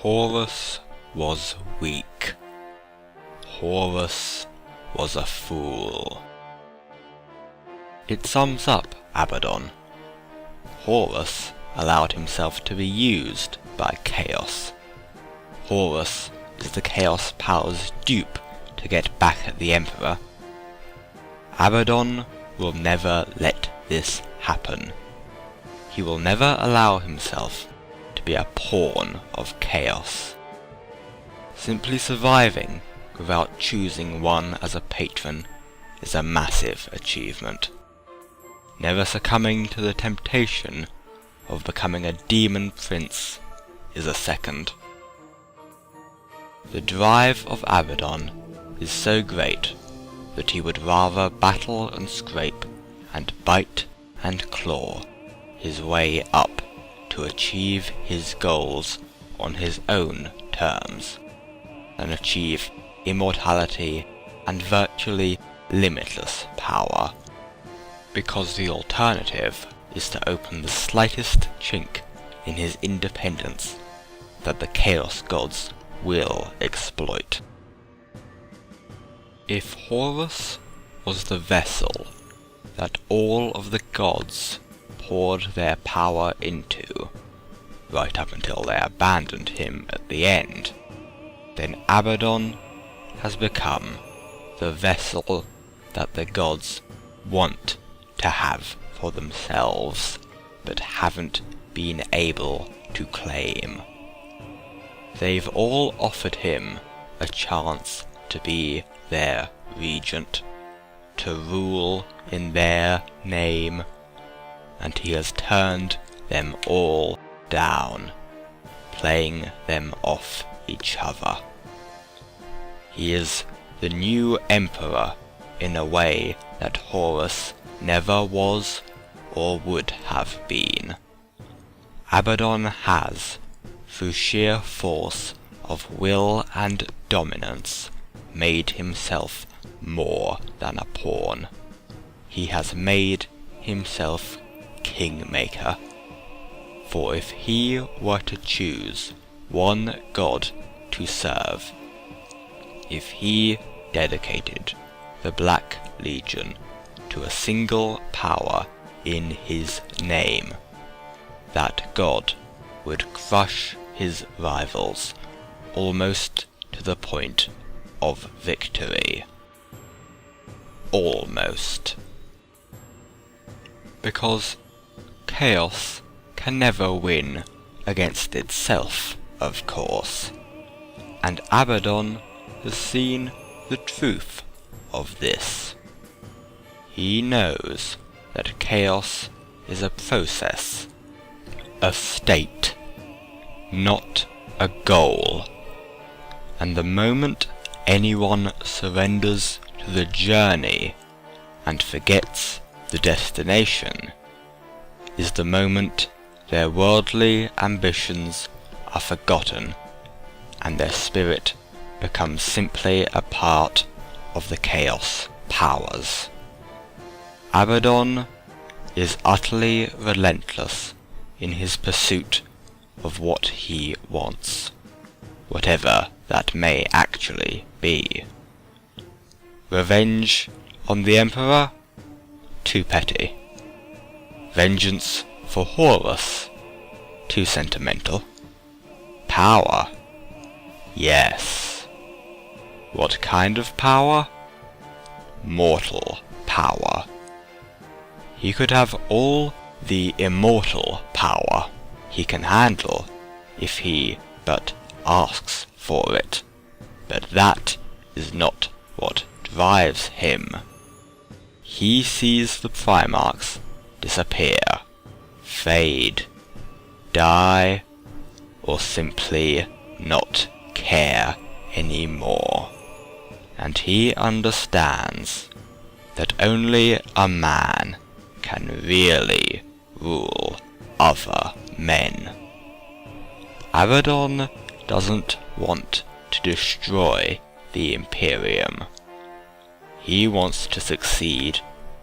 Horus was weak. Horus was a fool. It sums up Abaddon. Horus allowed himself to be used by Chaos. Horus is the Chaos Power's dupe to get back at the Emperor. Abaddon will never let this happen. He will never allow himself to be a pawn of chaos. Simply surviving without choosing one as a patron is a massive achievement. Never succumbing to the temptation of becoming a demon prince is a second. The drive of Abaddon is so great that he would rather battle and scrape and bite and claw his way up to achieve his goals on his own terms than achieve immortality and virtually limitless power, because the alternative is to open the slightest chink in his independence that the Chaos Gods will exploit. If Horus was the vessel that all of the gods poured their power into, right up until they abandoned him at the end, then Abaddon has become the vessel that the gods want to have for themselves, but haven't been able to claim. They've all offered him a chance to be their regent, to rule in their name, and he has turned them all down, playing them off each other. He is the new emperor in a way that Horus never was or would have been. Abaddon has, through sheer force of will and dominance, made himself more than a pawn. He has made himself kingmaker. For if he were to choose one god to serve, if he dedicated the Black Legion to a single power in his name, that god would crush his rivals almost to the point of victory. Almost. Because chaos can never win against itself, of course, and Abaddon has seen the truth of this. He knows that chaos is a process, a state, not a goal, and the moment anyone surrenders to the journey and forgets the destination is the moment their worldly ambitions are forgotten and their spirit becomes simply a part of the chaos powers. Abaddon is utterly relentless in his pursuit of what he wants, whatever that may actually be. Revenge on the Emperor? Too petty. Vengeance for Horus? Too sentimental. Power? Yes. What kind of power? Mortal power. He could have all the immortal power he can handle if he but asks for it, but that is not what drives him. He sees the Primarchs disappear, fade, die, or simply not care anymore, and he understands that only a man can really rule other men. Abaddon doesn't want to destroy the Imperium. He wants to succeed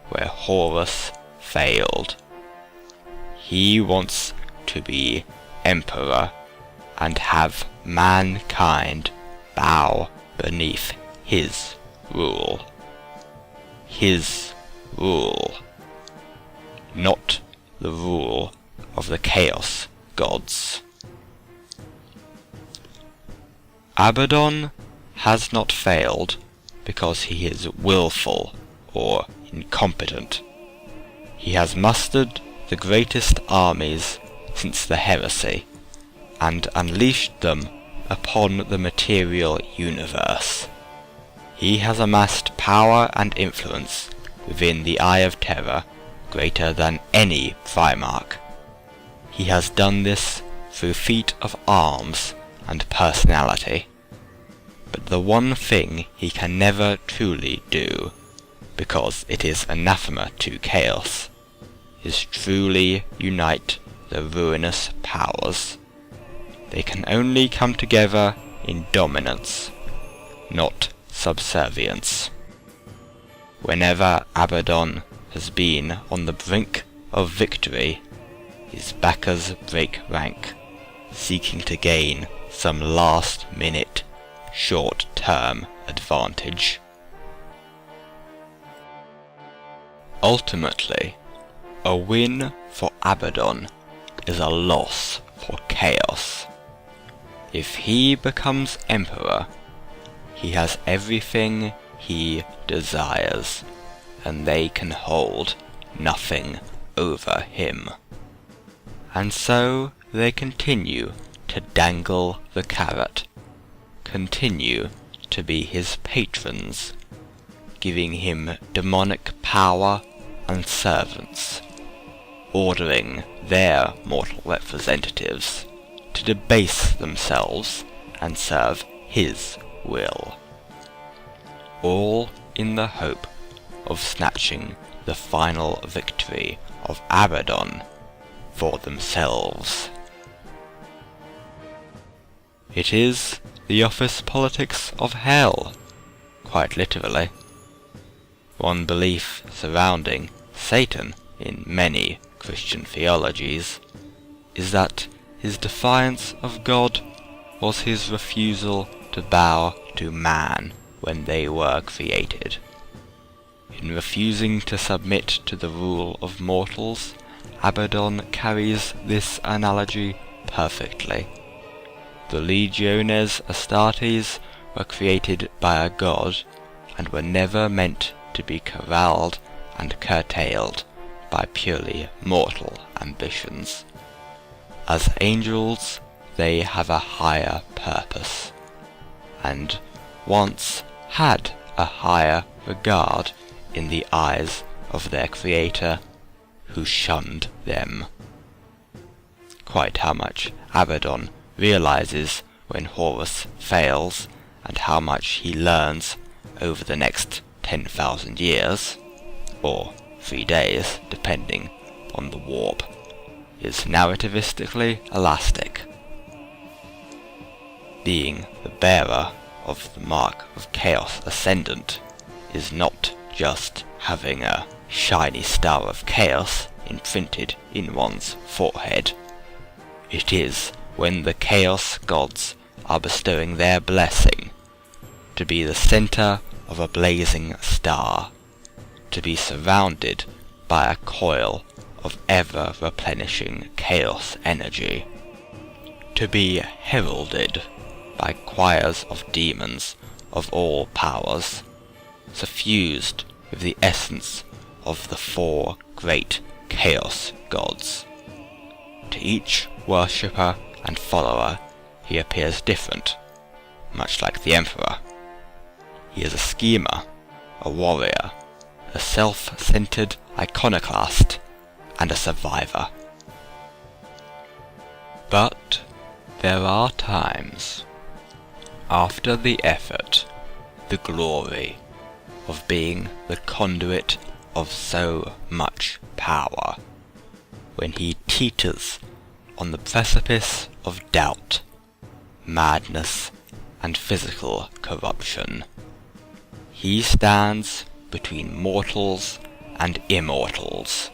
where Horus failed. He wants to be Emperor and have mankind bow beneath his rule. His rule, not the rule of the Chaos Gods. Abaddon has not failed because he is willful or incompetent. He has mustered the greatest armies since the heresy, and unleashed them upon the material universe. He has amassed power and influence within the Eye of Terror greater than any Primarch. He has done this through feat of arms and personality. But the one thing he can never truly do, because it is anathema to chaos, is truly unite the ruinous powers. They can only come together in dominance, not subservience. Whenever Abaddon has been on the brink of victory, his backers break rank, seeking to gain some last-minute, short-term advantage. Ultimately, a win for Abaddon is a loss for Chaos. If he becomes Emperor, he has everything he desires, and they can hold nothing over him. And so they continue to dangle the carrot, continue to be his patrons, giving him demonic power and servants, ordering their mortal representatives to debase themselves and serve his will, all in the hope of snatching the final victory of Abaddon for themselves. It is the office politics of hell, quite literally. One belief surrounding Satan in many Christian theologies is that his defiance of God was his refusal to bow to man when they were created. In refusing to submit to the rule of mortals, Abaddon carries this analogy perfectly. The Legiones Astartes were created by a god, and were never meant to be corralled and curtailed by purely mortal ambitions. As angels, they have a higher purpose, and once had a higher regard in the eyes of their Creator, who shunned them. Quite how much Abaddon realizes when Horus fails, and how much he learns over the next 10,000 years, or 3 days, depending on the warp, is narrativistically elastic. Being the bearer of the mark of Chaos Ascendant is not just having a shiny star of chaos imprinted in one's forehead. It is when the Chaos Gods are bestowing their blessing, to be the center of a blazing star, to be surrounded by a coil of ever-replenishing chaos energy, to be heralded by choirs of demons of all powers, suffused with the essence of the 4 great Chaos Gods. To each worshipper and follower he appears different, much like the Emperor. He is a schemer, a warrior, a self-centered iconoclast, and a survivor. But there are times, after the effort, the glory of being the conduit of so much power, when he teeters on the precipice of doubt, madness, and physical corruption. He stands between mortals and immortals,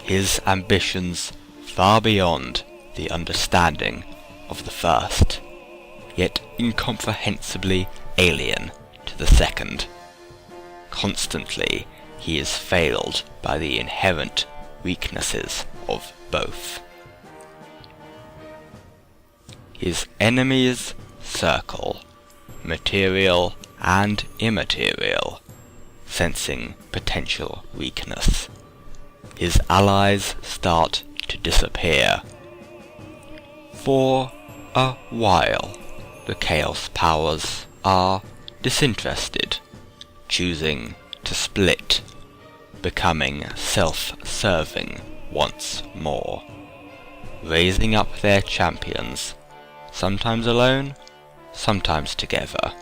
his ambitions far beyond the understanding of the first, yet incomprehensibly alien to the second. Constantly he is failed by the inherent weaknesses of both. His enemies circle, material and immaterial, sensing potential weakness. His allies start to disappear. For a while, the Chaos powers are disinterested, choosing to split, becoming self-serving once more, raising up their champions, sometimes alone, sometimes together,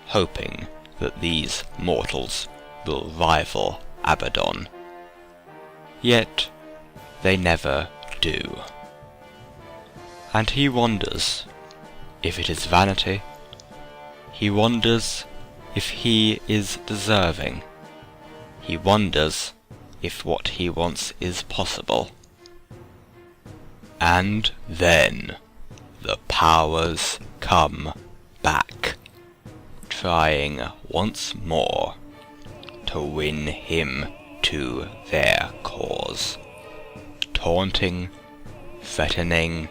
hoping that these mortals will rival Abaddon. Yet they never do. And he wonders if it is vanity. He wonders if he is deserving. He wonders if what he wants is possible. And then the powers come back, trying once more to win him to their cause, taunting, threatening,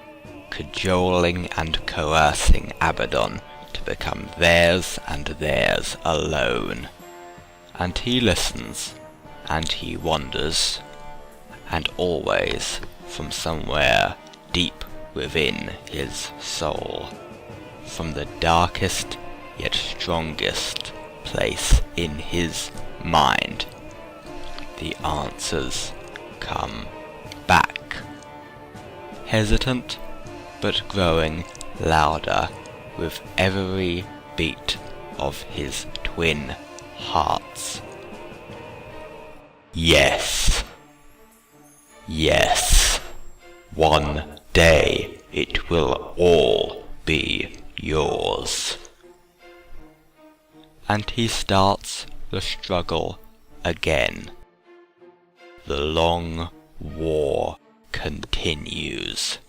cajoling and coercing Abaddon to become theirs and theirs alone. And he listens, and he wonders, and always from somewhere deep within his soul, from the darkest yet strongest place in his mind, the answers come back, hesitant but growing louder with every beat of his twin hearts. Yes, yes, one day it will all be yours. And he starts the struggle again. The long war continues.